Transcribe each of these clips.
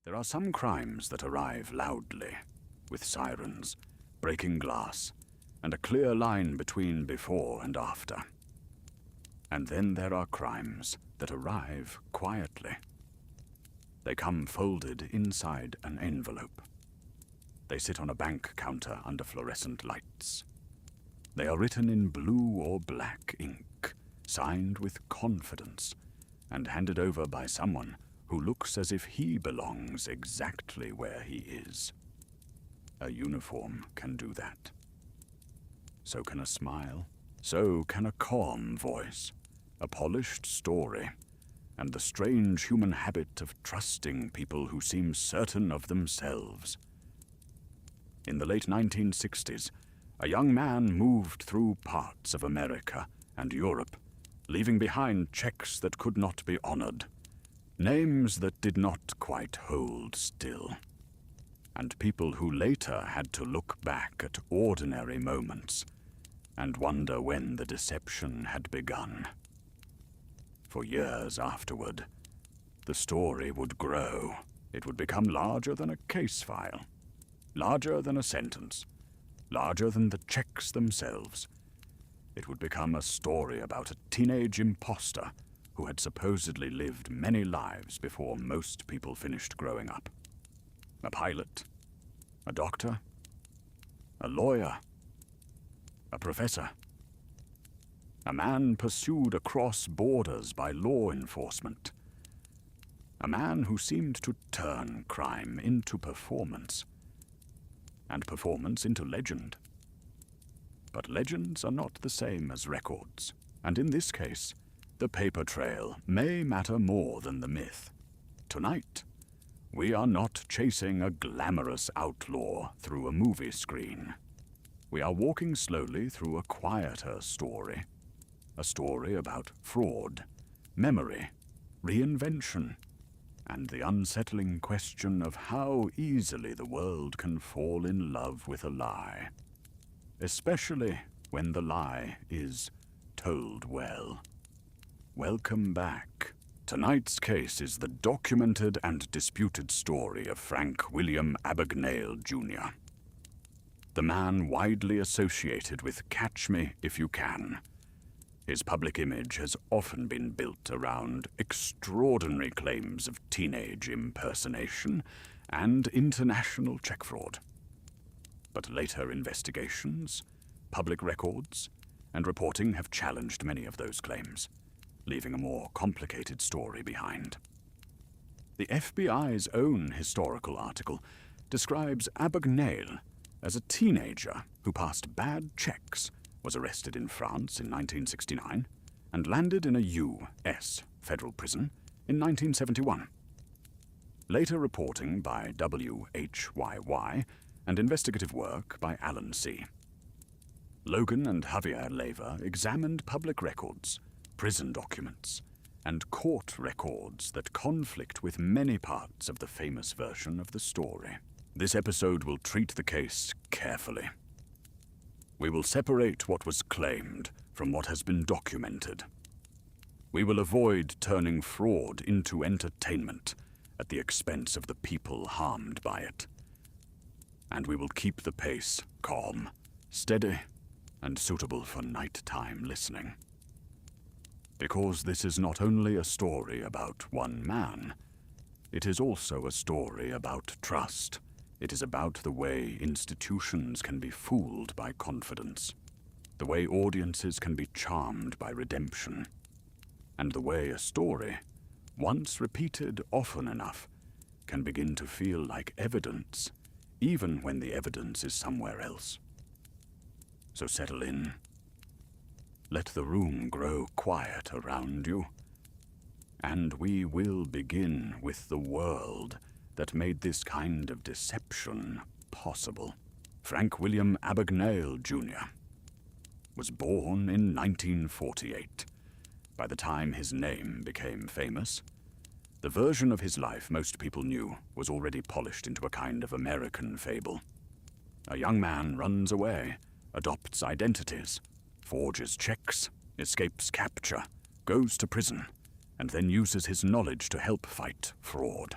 There are some crimes that arrive loudly, with sirens, breaking glass, and a clear line between before and after. And then there are crimes that arrive quietly. They come folded inside an envelope. They sit on a bank counter under fluorescent lights. They are written in blue or black ink, signed with confidence, and handed over by someone who looks as if he belongs exactly where he is. A uniform can do that. So can a smile. So can a calm voice, a polished story, and the strange human habit of trusting people who seem certain of themselves. In the late 1960s, a young man moved through parts of America and Europe, leaving behind checks that could not be honored, names that did not quite hold still, and people who later had to look back at ordinary moments and wonder when the deception had begun. For years afterward, the story would grow. It would become larger than a case file, larger than a sentence, larger than the checks themselves. It would become a story about a teenage imposter who had supposedly lived many lives before most people finished growing up. A pilot, a doctor, a lawyer, a professor. A man pursued across borders by law enforcement. A man who seemed to turn crime into performance, and performance into legend. But legends are not the same as records, and in this case, the paper trail may matter more than the myth. Tonight, we are not chasing a glamorous outlaw through a movie screen. We are walking slowly through a quieter story. A story about fraud, memory, reinvention, and the unsettling question of how easily the world can fall in love with a lie, especially when the lie is told well. Welcome back. Tonight's case is the documented and disputed story of Frank William Abagnale Jr., the man widely associated with Catch Me If You Can. His public image has often been built around extraordinary claims of teenage impersonation and international check fraud. But later investigations, public records, and reporting have challenged many of those claims, leaving a more complicated story behind. The FBI's own historical article describes Abagnale as a teenager who passed bad checks, was arrested in France in 1969, and landed in a U.S. federal prison in 1971. Later reporting by WHYY and investigative work by Alan C. Logan and Javier Leyva examined public records, prison documents, and court records that conflict with many parts of the famous version of the story. This episode will treat the case carefully. We will separate what was claimed from what has been documented. We will avoid turning fraud into entertainment at the expense of the people harmed by it. And we will keep the pace calm, steady, and suitable for nighttime listening. Because this is not only a story about one man, it is also a story about trust. It is about the way institutions can be fooled by confidence, the way audiences can be charmed by redemption, and the way a story, once repeated often enough, can begin to feel like evidence, even when the evidence is somewhere else. So settle in. Let the room grow quiet around you, and we will begin with the world that made this kind of deception possible. Frank William Abagnale Jr. was born in 1948. By the time his name became famous, the version of his life most people knew was already polished into a kind of American fable. A young man runs away, adopts identities, forges checks, escapes capture, goes to prison, and then uses his knowledge to help fight fraud.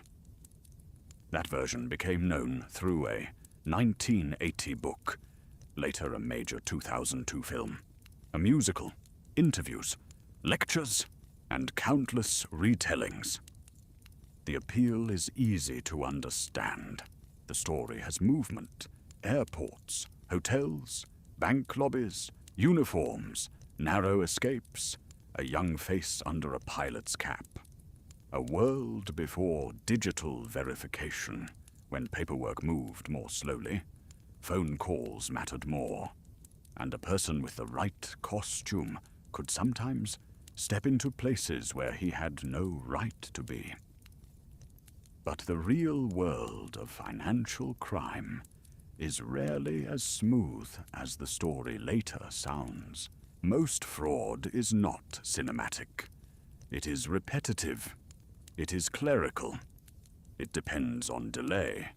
That version became known through a 1980 book, later a major 2002 film, a musical, interviews, lectures, and countless retellings. The appeal is easy to understand. The story has movement, airports, hotels, bank lobbies, uniforms, narrow escapes, a young face under a pilot's cap. A world before digital verification, when paperwork moved more slowly, phone calls mattered more, and a person with the right costume could sometimes step into places where he had no right to be. But the real world of financial crime is rarely as smooth as the story later sounds. Most fraud is not cinematic. It is repetitive. It is clerical. It depends on delay,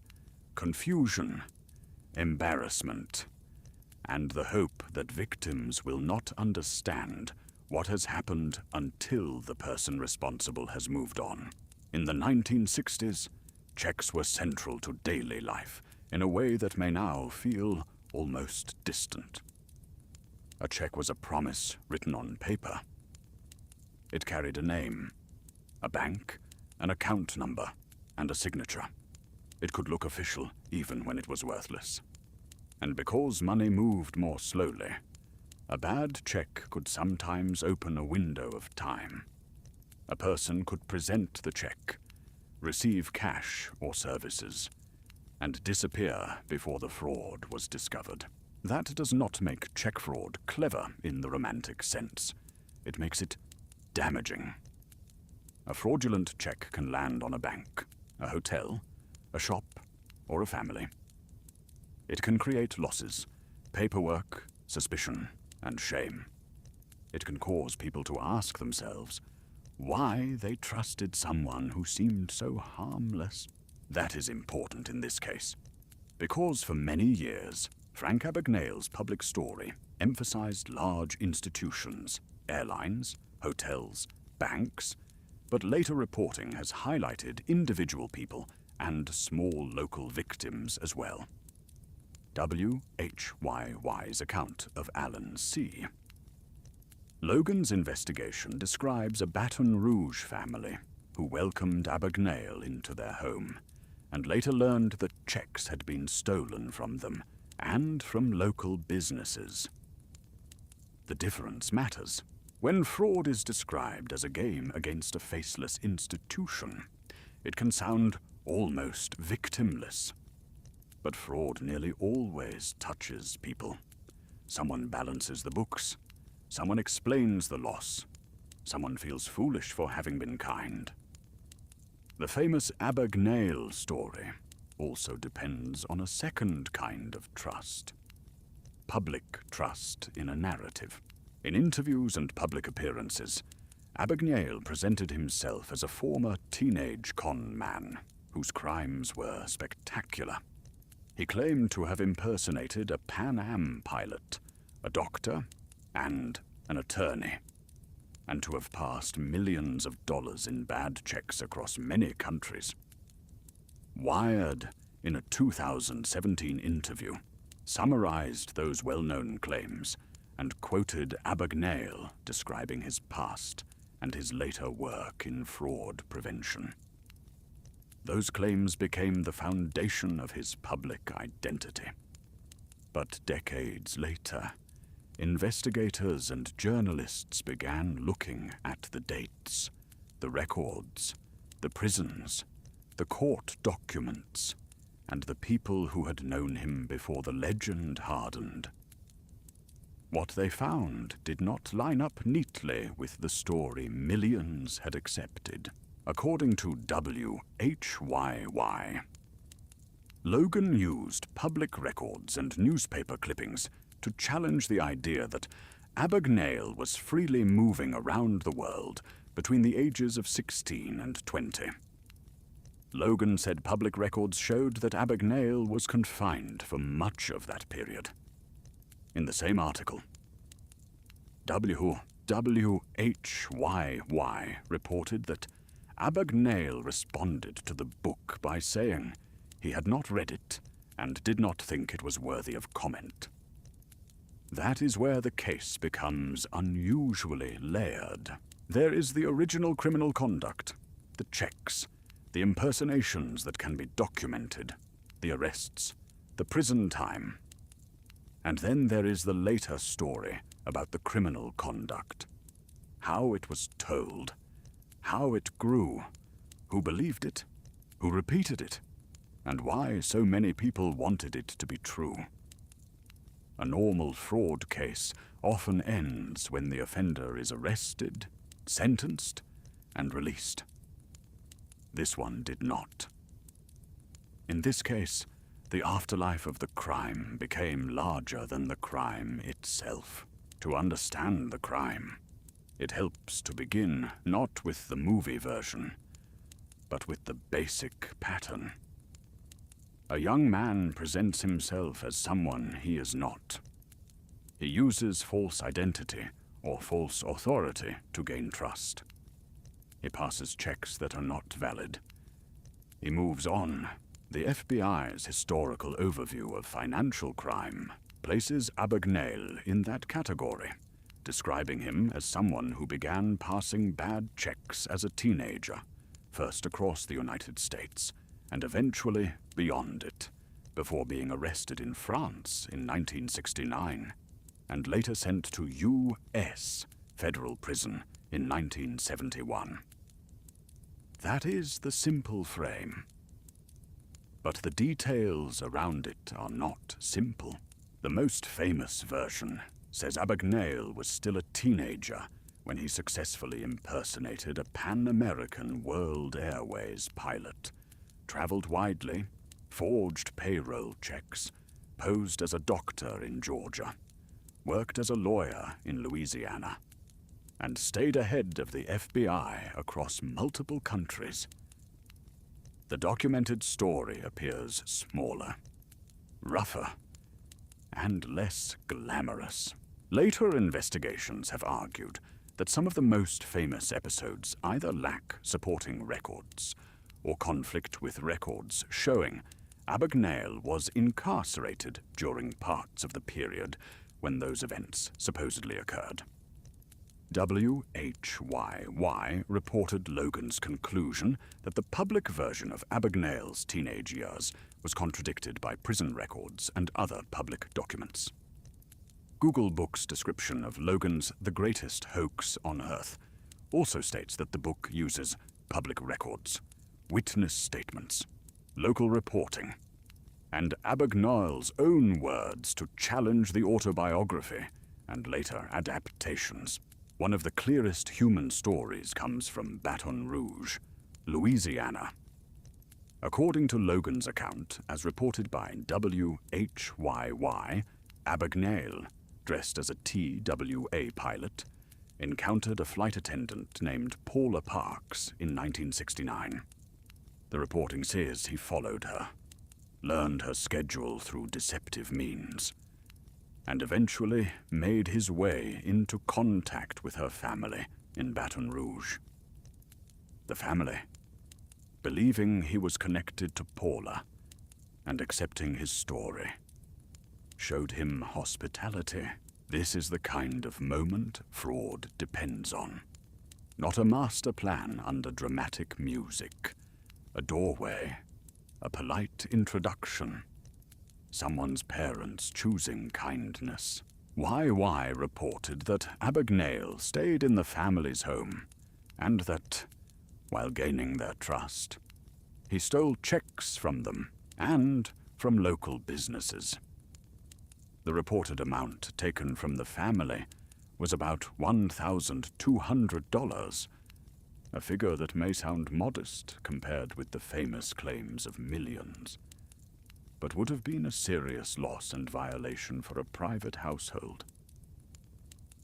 confusion, embarrassment, and the hope that victims will not understand what has happened until the person responsible has moved on. In the 1960s, checks were central to daily life in a way that may now feel almost distant. A check was a promise written on paper. It carried a name, a bank, an account number, and a signature. It could look official even when it was worthless. And because money moved more slowly, a bad check could sometimes open a window of time. A person could present the check, receive cash or services, and disappear before the fraud was discovered. That does not make check fraud clever in the romantic sense. It makes it damaging. A fraudulent check can land on a bank, a hotel, a shop, or a family. It can create losses, paperwork, suspicion, and shame. It can cause people to ask themselves why they trusted someone who seemed so harmless. That is important in this case, because for many years, Frank Abagnale's public story emphasized large institutions, airlines, hotels, banks, but later reporting has highlighted individual people and small local victims as well. WHYY's account of Alan C. Logan's investigation describes a Baton Rouge family who welcomed Abagnale into their home and later learned that checks had been stolen from them and from local businesses. The difference matters. When fraud is described as a game against a faceless institution, it can sound almost victimless. But fraud nearly always touches people. Someone balances the books. Someone explains the loss. Someone feels foolish for having been kind. The famous Abagnale story also depends on a second kind of trust. Public trust in a narrative. In interviews and public appearances, Abagnale presented himself as a former teenage con man whose crimes were spectacular. He claimed to have impersonated a Pan Am pilot, a doctor, and an attorney, and to have passed millions of dollars in bad checks across many countries. Wired, in a 2017 interview, summarized those well-known claims and quoted Abagnale describing his past and his later work in fraud prevention. Those claims became the foundation of his public identity. But decades later, investigators and journalists began looking at the dates, the records, the prisons, the court documents, and the people who had known him before the legend hardened. What they found did not line up neatly with the story millions had accepted. According to WHYY, Logan used public records and newspaper clippings to challenge the idea that Abagnale was freely moving around the world between the ages of 16 and 20. Logan said public records showed that Abagnale was confined for much of that period. In the same article, WHYY reported that Abagnale responded to the book by saying he had not read it and did not think it was worthy of comment. That is where the case becomes unusually layered. There is the original criminal conduct, the checks, the impersonations that can be documented, the arrests, the prison time. And then there is the later story about the criminal conduct. How it was told, how it grew, who believed it, who repeated it, and why so many people wanted it to be true. A normal fraud case often ends when the offender is arrested, sentenced, and released. This one did not. In this case, the afterlife of the crime became larger than the crime itself. To understand the crime, it helps to begin not with the movie version, but with the basic pattern. A young man presents himself as someone he is not. He uses false identity or false authority to gain trust. He passes checks that are not valid. He moves on. The FBI's historical overview of financial crime places Abagnale in that category, describing him as someone who began passing bad checks as a teenager, first across the United States, and eventually beyond it, before being arrested in France in 1969, and later sent to U.S. federal prison in 1971. That is the simple frame. But the details around it are not simple. The most famous version says Abagnale was still a teenager when he successfully impersonated a Pan-American World Airways pilot, traveled widely, forged payroll checks, posed as a doctor in Georgia, worked as a lawyer in Louisiana, and stayed ahead of the FBI across multiple countries. The documented story appears smaller, rougher, and less glamorous. Later investigations have argued that some of the most famous episodes either lack supporting records or conflict with records showing Abagnale was incarcerated during parts of the period when those events supposedly occurred. WHYY reported Logan's conclusion that the public version of Abagnale's teenage years was contradicted by prison records and other public documents. Google Book's description of Logan's The Greatest Hoax on Earth also states that the book uses public records, witness statements, local reporting, and Abagnale's own words to challenge the autobiography and later adaptations. One of the clearest human stories comes from Baton Rouge, Louisiana. According to Logan's account, as reported by WHYY, Abagnale, dressed as a TWA pilot, encountered a flight attendant named Paula Parks in 1969. The reporting says he followed her, learned her schedule through deceptive means, and eventually made his way into contact with her family in Baton Rouge. The family, believing he was connected to Paula and accepting his story, showed him hospitality. This is the kind of moment fraud depends on. Not a master plan under dramatic music, a doorway, a polite introduction, someone's parents choosing kindness. YY reported that Abagnale stayed in the family's home, and that, while gaining their trust, he stole checks from them and from local businesses. The reported amount taken from the family was about $1,200, a figure that may sound modest compared with the famous claims of millions, but would have been a serious loss and violation for a private household.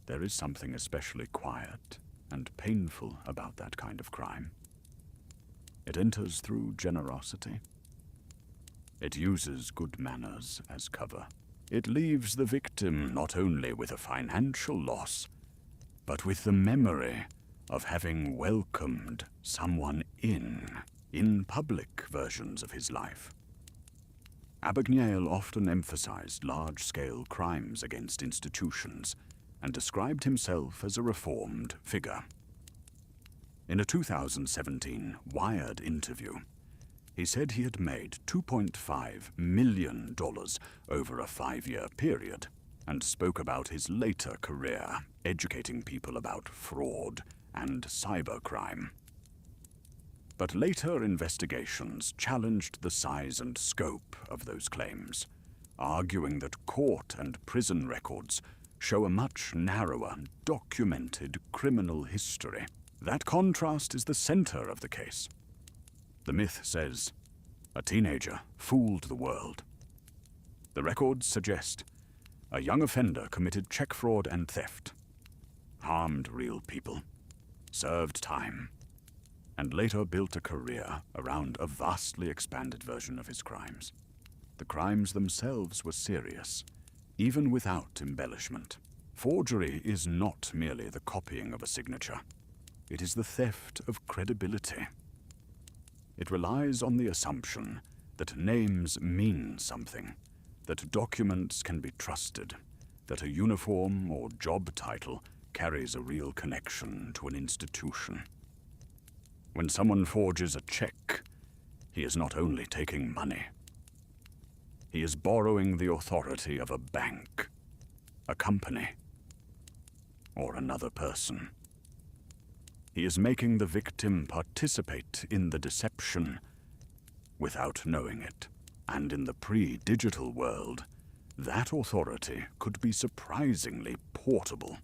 There is something especially quiet and painful about that kind of crime. It enters through generosity. It uses good manners as cover. It leaves the victim not only with a financial loss, but with the memory of having welcomed someone in public versions of his life. Abagnale often emphasized large-scale crimes against institutions and described himself as a reformed figure. In a 2017 Wired interview, he said he had made $2.5 million over a 5-year period and spoke about his later career educating people about fraud and cybercrime. But later investigations challenged the size and scope of those claims, arguing that court and prison records show a much narrower, documented criminal history. That contrast is the center of the case. The myth says, a teenager fooled the world. The records suggest a young offender committed check fraud and theft, harmed real people, served time, and later built a career around a vastly expanded version of his crimes. The crimes themselves were serious, even without embellishment. Forgery is not merely the copying of a signature. It is the theft of credibility. It relies on the assumption that names mean something, that documents can be trusted, that a uniform or job title carries a real connection to an institution. When someone forges a check, he is not only taking money. He is borrowing the authority of a bank, a company, or another person. He is making the victim participate in the deception without knowing it. And in the pre-digital world, that authority could be surprisingly portable.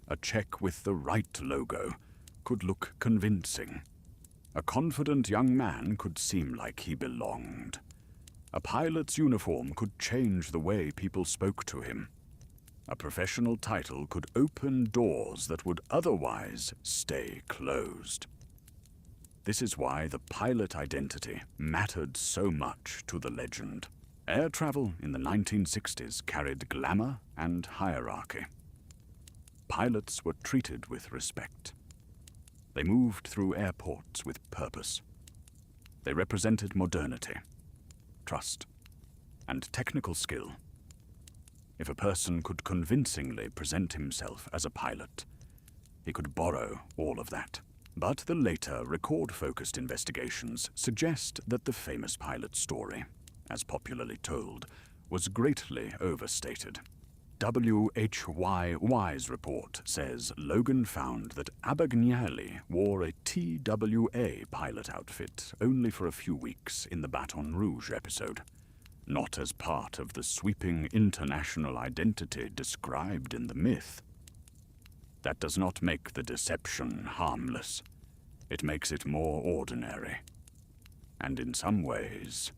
A check with the right logo could look convincing. A confident young man could seem like he belonged. A pilot's uniform could change the way people spoke to him. A professional title could open doors that would otherwise stay closed. This is why the pilot identity mattered so much to the legend. Air travel in the 1960s carried glamour and hierarchy. Pilots were treated with respect. They moved through airports with purpose. They represented modernity, trust, and technical skill. If a person could convincingly present himself as a pilot, he could borrow all of that. But the later record-focused investigations suggest that the famous pilot story, as popularly told, was greatly overstated. WHYY's report says Logan found that Abagnale wore a TWA pilot outfit only for a few weeks in the Baton Rouge episode, not as part of the sweeping international identity described in the myth. That does not make the deception harmless. It makes it more ordinary. And in some ways,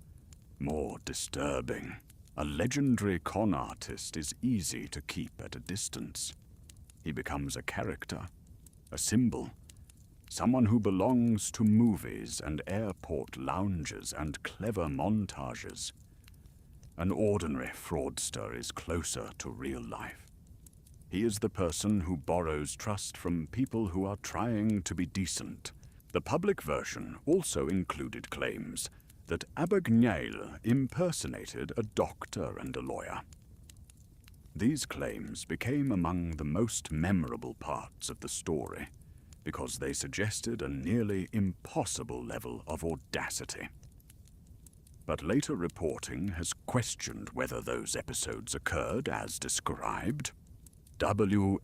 more disturbing. A legendary con artist is easy to keep at a distance. He becomes a character, a symbol, someone who belongs to movies and airport lounges and clever montages. An ordinary fraudster is closer to real life. He is the person who borrows trust from people who are trying to be decent. The public version also included claims that Abagnale impersonated a doctor and a lawyer. These claims became among the most memorable parts of the story because they suggested a nearly impossible level of audacity. But later reporting has questioned whether those episodes occurred as described. WHYY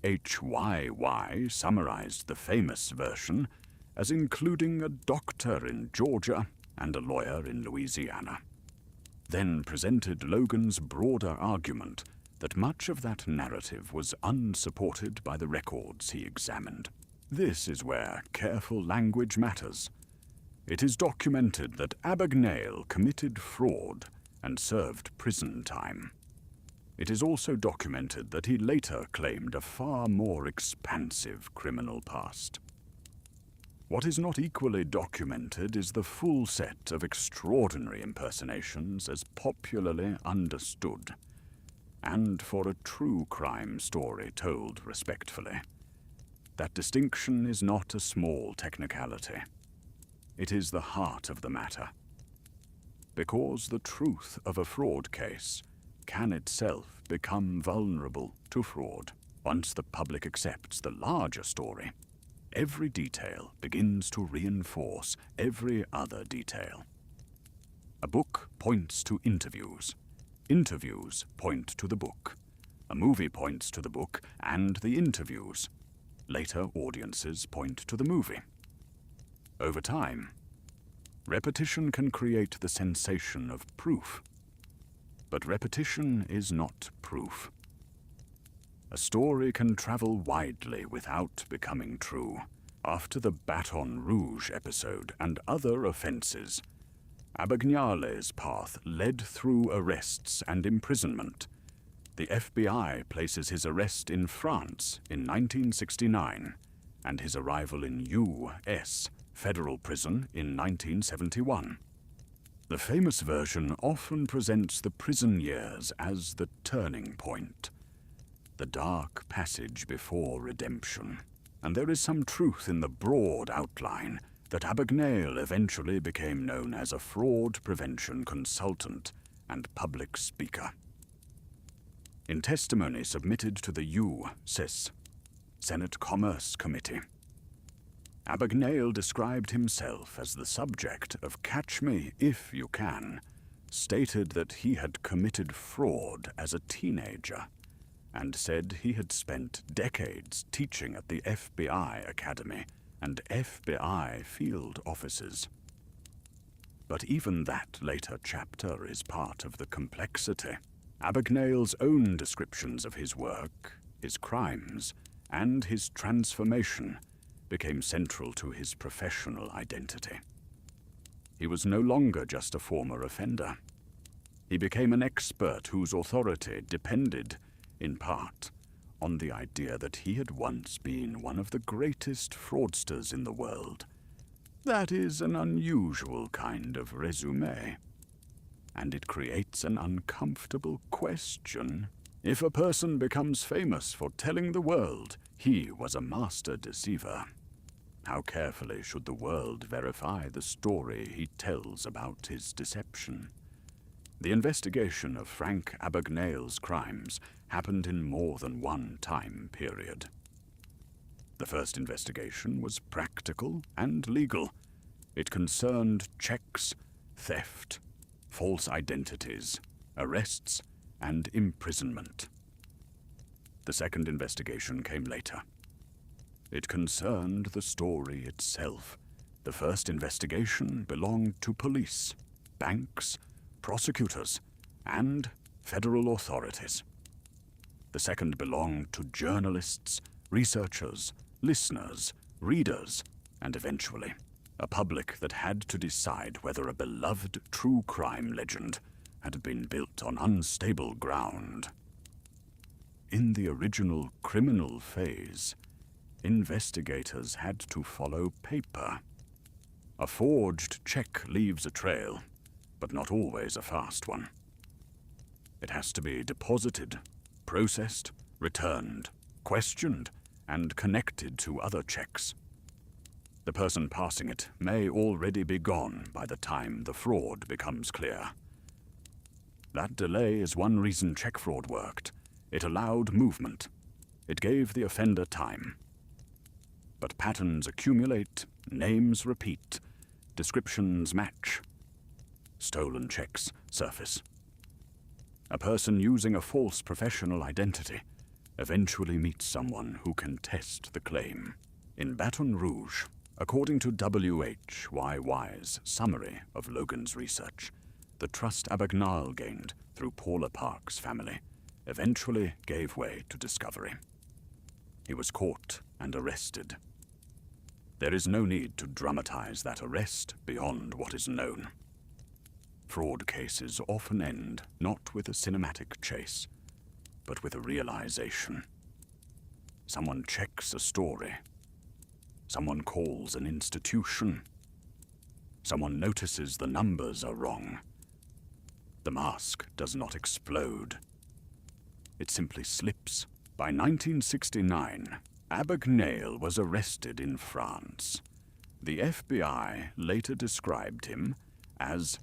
summarized the famous version as including a doctor in Georgia and a lawyer in Louisiana, then presented Logan's broader argument that much of that narrative was unsupported by the records he examined. This is where careful language matters. It is documented that Abagnale committed fraud and served prison time. It is also documented that he later claimed a far more expansive criminal past. What is not equally documented is the full set of extraordinary impersonations as popularly understood, and for a true crime story told respectfully. That distinction is not a small technicality. It is the heart of the matter. because the truth of a fraud case can itself become vulnerable to fraud. Once the public accepts the larger story, every detail begins to reinforce every other detail. A book points to interviews. Interviews point to the book. A movie points to the book and the interviews. Later audiences point to the movie. Over time, repetition can create the sensation of proof. But repetition is not proof. A story can travel widely without becoming true. After the Baton Rouge episode and other offenses, Abagnale's path led through arrests and imprisonment. The FBI places his arrest in France in 1969 and his arrival in U.S. federal prison in 1971. The famous version often presents the prison years as the turning point, the dark passage before redemption. And there is some truth in the broad outline that Abagnale eventually became known as a fraud prevention consultant and public speaker. In testimony submitted to the U.S. Senate Commerce Committee, Abagnale described himself as the subject of Catch Me If You Can, stated that he had committed fraud as a teenager, and said he had spent decades teaching at the FBI Academy and FBI field offices. But even that later chapter is part of the complexity. Abagnale's own descriptions of his work, his crimes, and his transformation became central to his professional identity. He was no longer just a former offender. He became an expert whose authority depended, in part, on the idea that he had once been one of the greatest fraudsters in the world. That is an unusual kind of resume, and it creates an uncomfortable question. If a person becomes famous for telling the world he was a master deceiver, how carefully should the world verify the story he tells about his deception? The investigation of Frank Abagnale's crimes happened in more than one time period. The first investigation was practical and legal. It concerned checks, theft, false identities, arrests, and imprisonment. The second investigation came later. It concerned the story itself. The first investigation belonged to police, banks, prosecutors, and federal authorities. The second belonged to journalists, researchers, listeners, readers, and eventually, a public that had to decide whether a beloved true crime legend had been built on unstable ground. In the original criminal phase, investigators had to follow paper. A forged check leaves a trail, but not always a fast one. It has to be deposited, processed, returned, questioned, and connected to other checks. The person passing it may already be gone by the time the fraud becomes clear. That delay is one reason check fraud worked. It allowed movement. It gave the offender time. But patterns accumulate, names repeat, descriptions match. Stolen checks surface. A person using a false professional identity eventually meets someone who can test the claim. In Baton Rouge, according to WHYY's summary of Logan's research, the trust Abagnale gained through Paula Park's family eventually gave way to discovery. He was caught and arrested. There is no need to dramatize that arrest beyond what is known. Fraud cases often end not with a cinematic chase, but with a realization. Someone checks a story. Someone calls an institution. Someone notices the numbers are wrong. The mask does not explode. It simply slips. By 1969, Abagnale was arrested in France. The FBI later described him as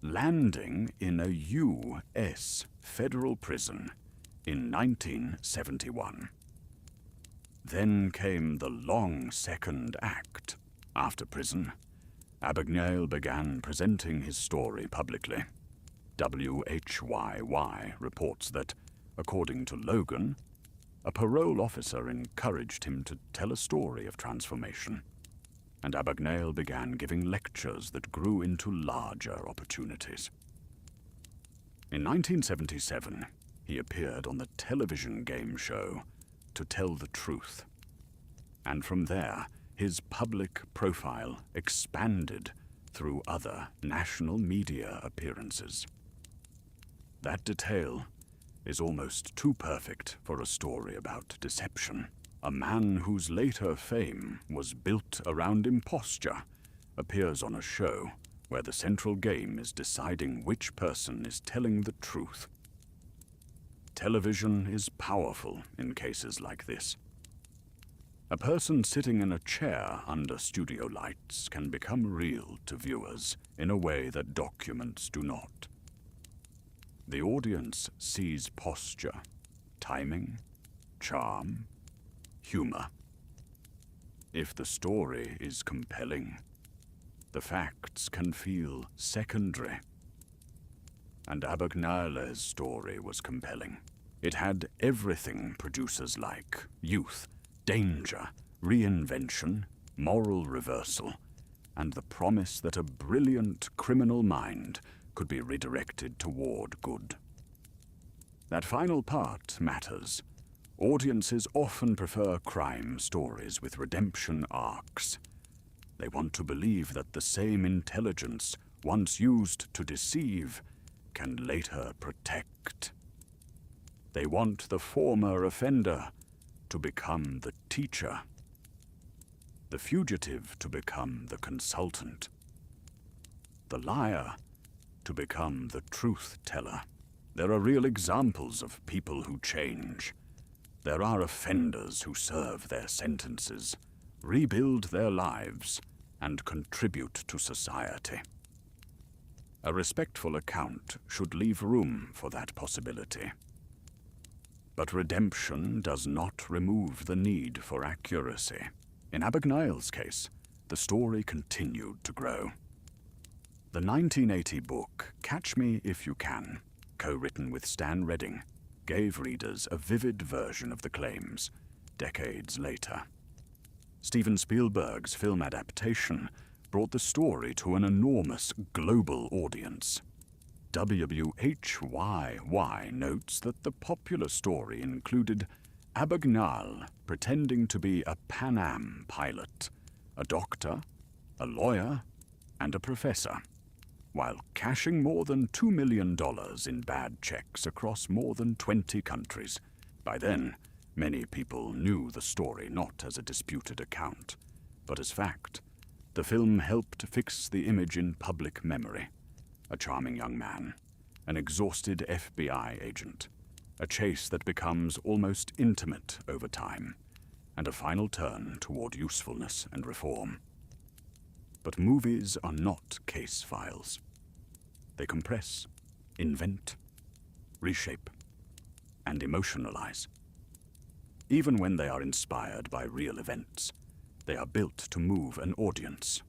landing in a U.S. federal prison in 1971. Then came the long second act. After prison, Abagnale began presenting his story publicly. WHYY reports that, according to Logan, a parole officer encouraged him to tell a story of transformation, and Abagnale began giving lectures that grew into larger opportunities. In 1977, he appeared on the television game show To Tell the Truth, and from there, his public profile expanded through other national media appearances. That detail is almost too perfect for a story about deception. A man whose later fame was built around imposture appears on a show where the central game is deciding which person is telling the truth. Television is powerful in cases like this. A person sitting in a chair under studio lights can become real to viewers in a way that documents do not. The audience sees posture, timing, charm, humor. If the story is compelling, the facts can feel secondary. And Abagnale's story was compelling. It had everything producers like: youth, danger, reinvention, moral reversal, and the promise that a brilliant criminal mind could be redirected toward good. That final part matters. Audiences often prefer crime stories with redemption arcs. They want to believe that the same intelligence, once used to deceive, can later protect. They want the former offender to become the teacher, the fugitive to become the consultant, the liar to become the truth teller. There are real examples of people who change. There are offenders who serve their sentences, rebuild their lives, and contribute to society. A respectful account should leave room for that possibility. But redemption does not remove the need for accuracy. In Abagnale's case, the story continued to grow. The 1980 book, Catch Me If You Can, co-written with Stan Redding, gave readers a vivid version of the claims decades later. Steven Spielberg's film adaptation brought the story to an enormous global audience. WHYY notes that the popular story included Abagnale pretending to be a Pan Am pilot, a doctor, a lawyer, and a professor, while cashing more than $2 million in bad checks across more than 20 countries. By then, many people knew the story not as a disputed account, but as fact. The film helped fix the image in public memory. A charming young man, an exhausted FBI agent, a chase that becomes almost intimate over time, and a final turn toward usefulness and reform. But movies are not case files. They compress, invent, reshape, and emotionalize. Even when they are inspired by real events, they are built to move an audience.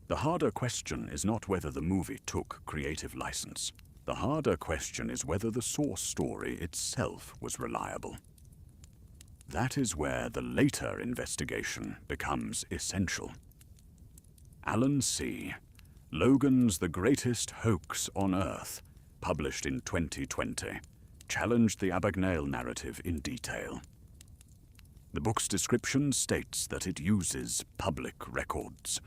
The harder question is not whether the movie took creative license. The harder question is whether the source story itself was reliable. That is where the later investigation becomes essential. Alan C., Logan's The Greatest Hoax on Earth, published in 2020, challenged the Abagnale narrative in detail. The book's description states that it uses public records,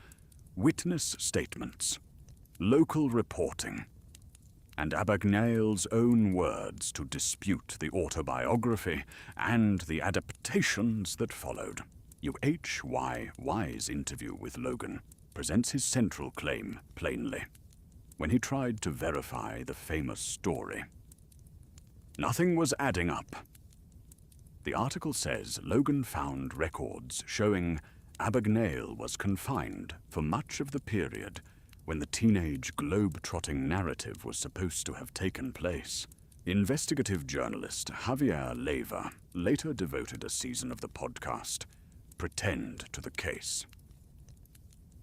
witness statements, local reporting, and Abagnale's own words to dispute the autobiography and the adaptations that followed. WHYY's interview with Logan presents his central claim plainly when he tried to verify the famous story. Nothing was adding up. The article says Logan found records showing Abagnale was confined for much of the period when the teenage globe-trotting narrative was supposed to have taken place. Investigative journalist Javier Leyva later devoted a season of the podcast, Pretend, to the case.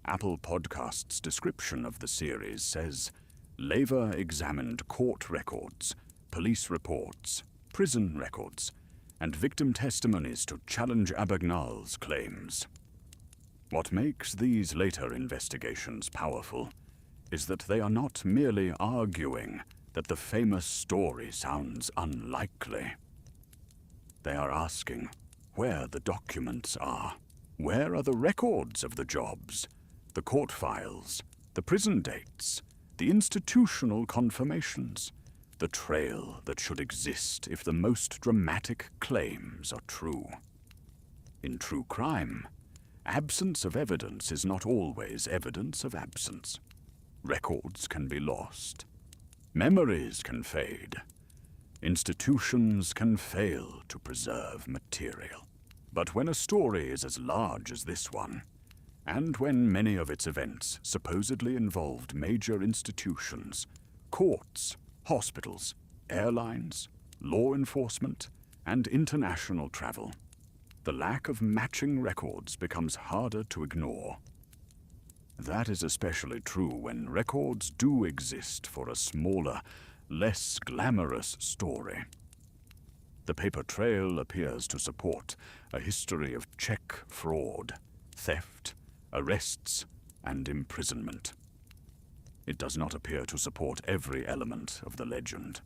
Apple Podcast's description of the series says, Leyva examined court records, police reports, prison records, and victim testimonies to challenge Abagnale's claims. What makes these later investigations powerful is that they are not merely arguing that the famous story sounds unlikely. They are asking where the documents are. Where are the records of the jobs, the court files, the prison dates, the institutional confirmations, the trail that should exist if the most dramatic claims are true? In true crime, absence of evidence is not always evidence of absence. Records can be lost. Memories can fade. Institutions can fail to preserve material. But when a story is as large as this one, and when many of its events supposedly involved major institutions, courts, hospitals, airlines, law enforcement, and international travel, the lack of matching records becomes harder to ignore. That is especially true when records do exist for a smaller, less glamorous story. The paper trail appears to support a history of check fraud, theft, arrests, and imprisonment. It does not appear to support every element of the legend.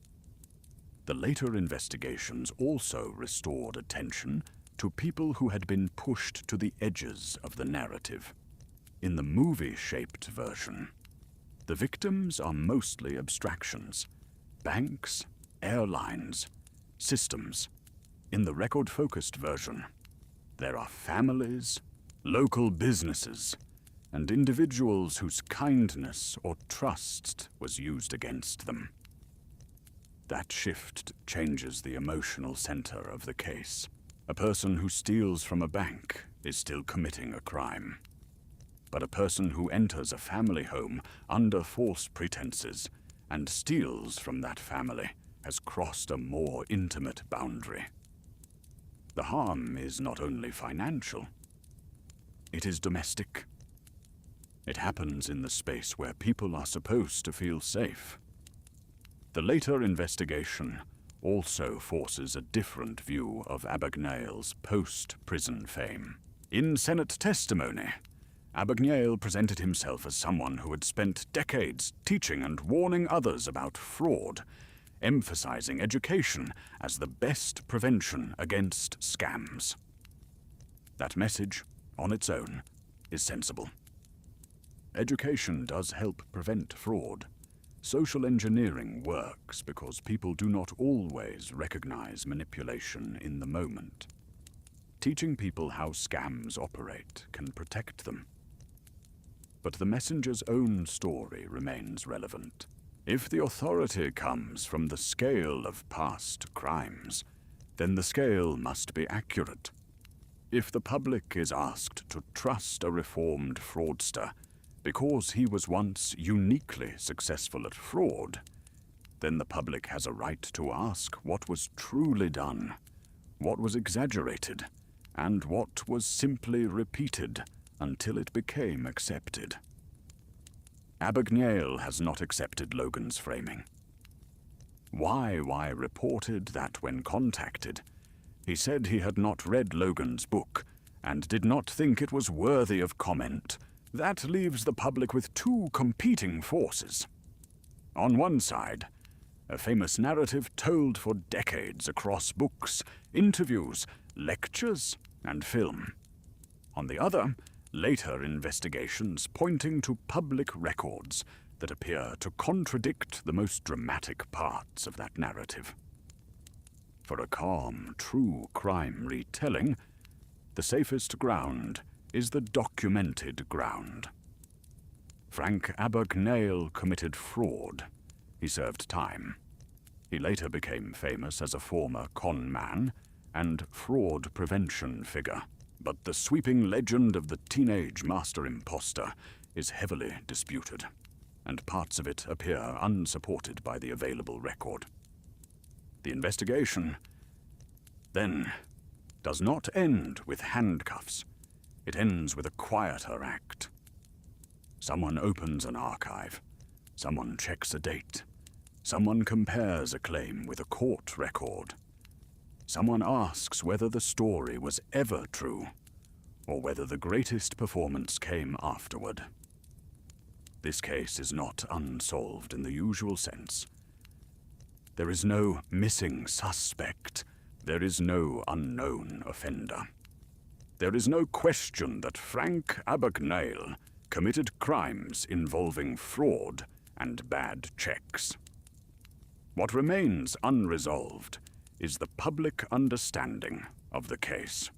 The later investigations also restored attention to people who had been pushed to the edges of the narrative. In the movie-shaped version, the victims are mostly abstractions: banks, airlines, systems. In the record-focused version, there are families, local businesses, and individuals whose kindness or trust was used against them. That shift changes the emotional center of the case. A person who steals from a bank is still committing a crime. But a person who enters a family home under false pretenses and steals from that family has crossed a more intimate boundary. The harm is not only financial, it is domestic. It happens in the space where people are supposed to feel safe. The later investigation also forces a different view of Abagnale's post-prison fame. In Senate testimony, Abagnale presented himself as someone who had spent decades teaching and warning others about fraud, emphasizing education as the best prevention against scams. That message, on its own, is sensible. Education does help prevent fraud. Social engineering works because people do not always recognize manipulation in the moment. Teaching people how scams operate can protect them. But the messenger's own story remains relevant. If the authority comes from the scale of past crimes, then the scale must be accurate. If the public is asked to trust a reformed fraudster because he was once uniquely successful at fraud, then the public has a right to ask what was truly done, what was exaggerated, and what was simply repeated until it became accepted. Abagnale has not accepted Logan's framing. Y reported that when contacted, he said he had not read Logan's book and did not think it was worthy of comment. That leaves the public with two competing forces. On one side, a famous narrative told for decades across books, interviews, lectures, and film. On the other, later investigations pointing to public records that appear to contradict the most dramatic parts of that narrative. For a calm, true crime retelling, the safest ground is the documented ground. Frank Abagnale committed fraud. He served time. He later became famous as a former con man and fraud prevention figure. But the sweeping legend of the teenage master imposter is heavily disputed. and parts of it appear unsupported by the available record. The investigation, then, does not end with handcuffs. It ends with a quieter act. Someone opens an archive. Someone checks a date. Someone compares a claim with a court record. Someone asks whether the story was ever true, or whether the greatest performance came afterward. This case is not unsolved in the usual sense. There is no missing suspect. There is no unknown offender. There is no question that Frank Abagnale committed crimes involving fraud and bad checks. What remains unresolved is the public understanding of the case.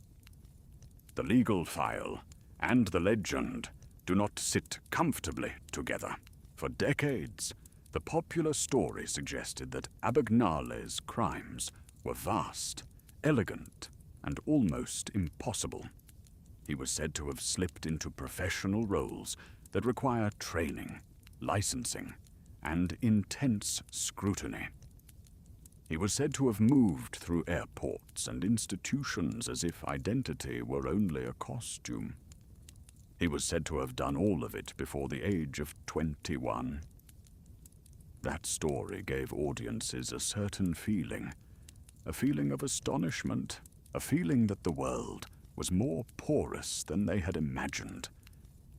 The legal file and the legend do not sit comfortably together. For decades, the popular story suggested that Abagnale's crimes were vast, elegant, and almost impossible. He was said to have slipped into professional roles that require training, licensing, and intense scrutiny. He was said to have moved through airports and institutions as if identity were only a costume. He was said to have done all of it before the age of 21. That story gave audiences a certain feeling, a feeling of astonishment, a feeling that the world was more porous than they had imagined,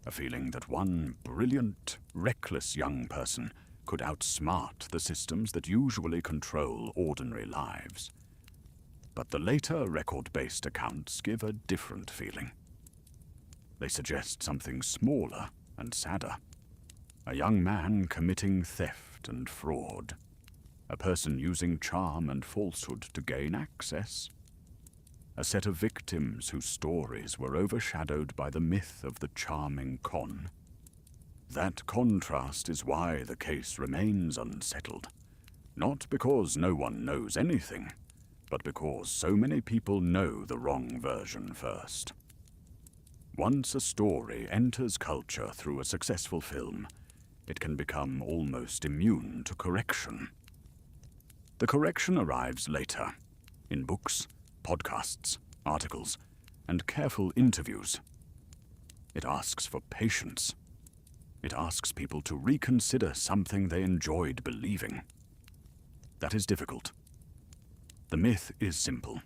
a feeling that one brilliant, reckless young person could outsmart the systems that usually control ordinary lives. But the later record-based accounts give a different feeling. They suggest something smaller and sadder. A young man committing theft and fraud. A person using charm and falsehood to gain access. A set of victims whose stories were overshadowed by the myth of the charming con. That contrast is why the case remains unsettled. Not because no one knows anything, but because so many people know the wrong version first. Once a story enters culture through a successful film, it can become almost immune to correction. The correction arrives later, in books, podcasts, articles, and careful interviews. It asks for patience. It asks people to reconsider something they enjoyed believing. That is difficult. The myth is simple.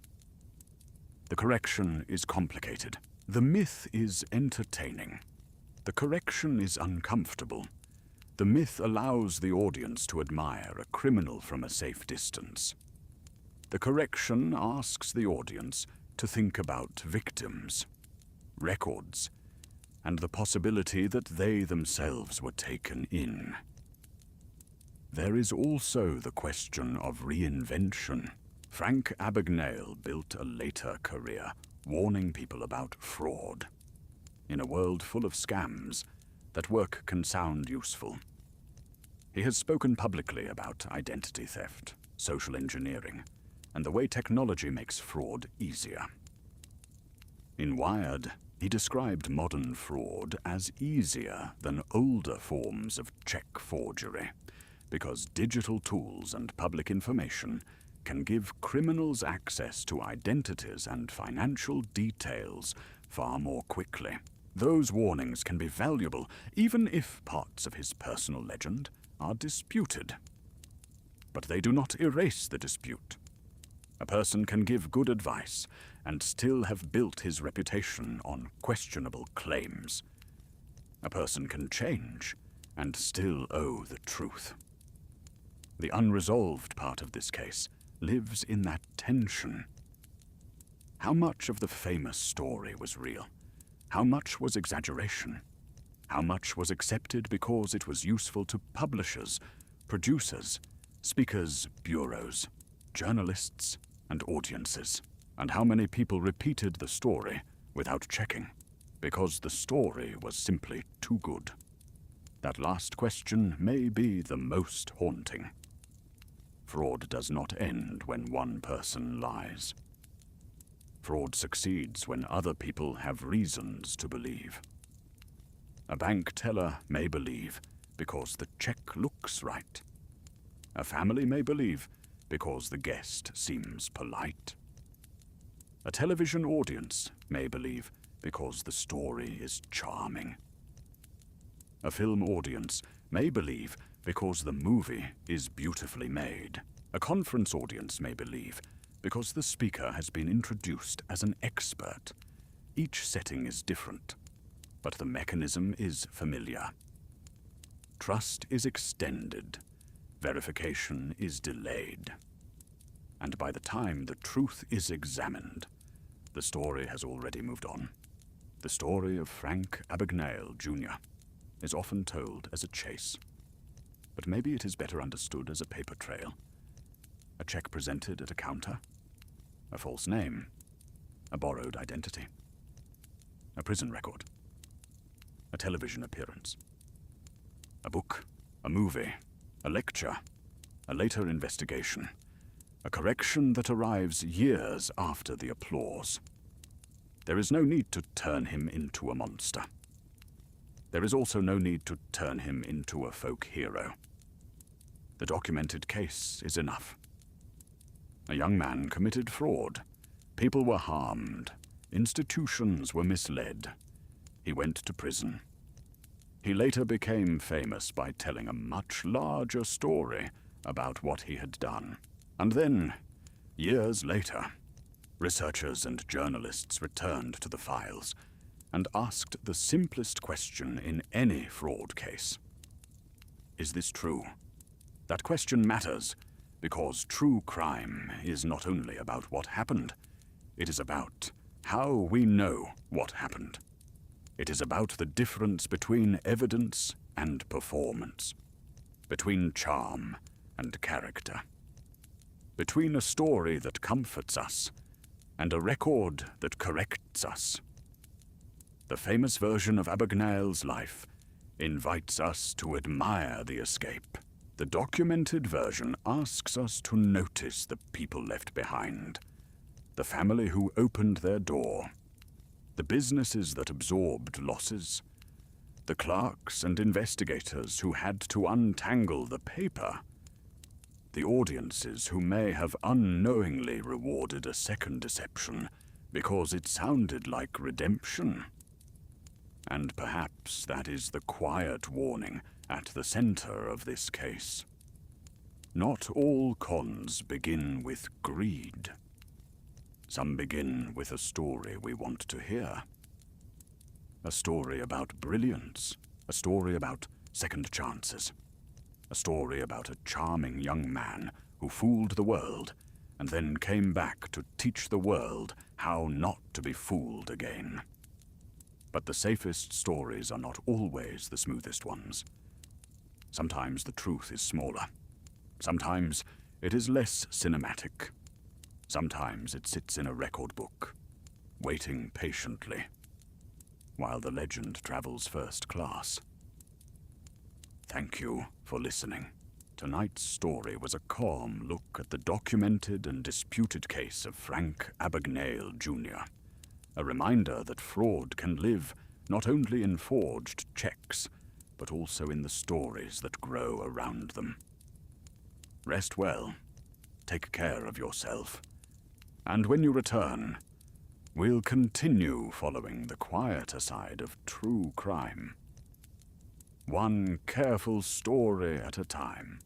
The correction is complicated. The myth is entertaining. The correction is uncomfortable. The myth allows the audience to admire a criminal from a safe distance. The correction asks the audience to think about victims, records, and the possibility that they themselves were taken in. There is also the question of reinvention. Frank Abagnale built a later career, warning people about fraud. In a world full of scams, that work can sound useful. He has spoken publicly about identity theft, social engineering, and the way technology makes fraud easier. In Wired, he described modern fraud as easier than older forms of check forgery, because digital tools and public information can give criminals access to identities and financial details far more quickly. Those warnings can be valuable, even if parts of his personal legend are disputed. But they do not erase the dispute. A person can give good advice and still have built his reputation on questionable claims. A person can change and still owe the truth. The unresolved part of this case lives in that tension. How much of the famous story was real? How much was exaggeration? How much was accepted because it was useful to publishers, producers, speakers, bureaus, journalists, and audiences? And how many people repeated the story without checking, because the story was simply too good? That last question may be the most haunting. Fraud does not end when one person lies. Fraud succeeds when other people have reasons to believe. A bank teller may believe because the check looks right. A family may believe because the guest seems polite. A television audience may believe because the story is charming. A film audience may believe because the movie is beautifully made. A conference audience may believe because the speaker has been introduced as an expert. Each setting is different, but the mechanism is familiar. Trust is extended, verification is delayed. And by the time the truth is examined, the story has already moved on. The story of Frank Abagnale Jr. is often told as a chase, but maybe it is better understood as a paper trail. A check presented at a counter, a false name, a borrowed identity, a prison record, a television appearance, a book, a movie, a lecture, a later investigation, a correction that arrives years after the applause. There is no need to turn him into a monster. There is also no need to turn him into a folk hero. The documented case is enough. A young man committed fraud. People were harmed. Institutions were misled. He went to prison. He later became famous by telling a much larger story about what he had done. And then, years later, researchers and journalists returned to the files and asked the simplest question in any fraud case. Is this true? That question matters because true crime is not only about what happened, it is about how we know what happened. It is about the difference between evidence and performance, between charm and character, between a story that comforts us and a record that corrects us. The famous version of Abagnale's life invites us to admire the escape. The documented version asks us to notice the people left behind, the family who opened their door, the businesses that absorbed losses, the clerks and investigators who had to untangle the paper, the audiences who may have unknowingly rewarded a second deception because it sounded like redemption. And perhaps that is the quiet warning at the center of this case. Not all cons begin with greed. Some begin with a story we want to hear. A story about brilliance, a story about second chances, a story about a charming young man who fooled the world and then came back to teach the world how not to be fooled again. But the safest stories are not always the smoothest ones. Sometimes the truth is smaller. Sometimes it is less cinematic. Sometimes it sits in a record book, waiting patiently, while the legend travels first class. Thank you for listening. Tonight's story was a calm look at the documented and disputed case of Frank Abagnale Jr., a reminder that fraud can live not only in forged checks, but also in the stories that grow around them. Rest well, take care of yourself, and when you return, we'll continue following the quieter side of true crime. One careful story at a time.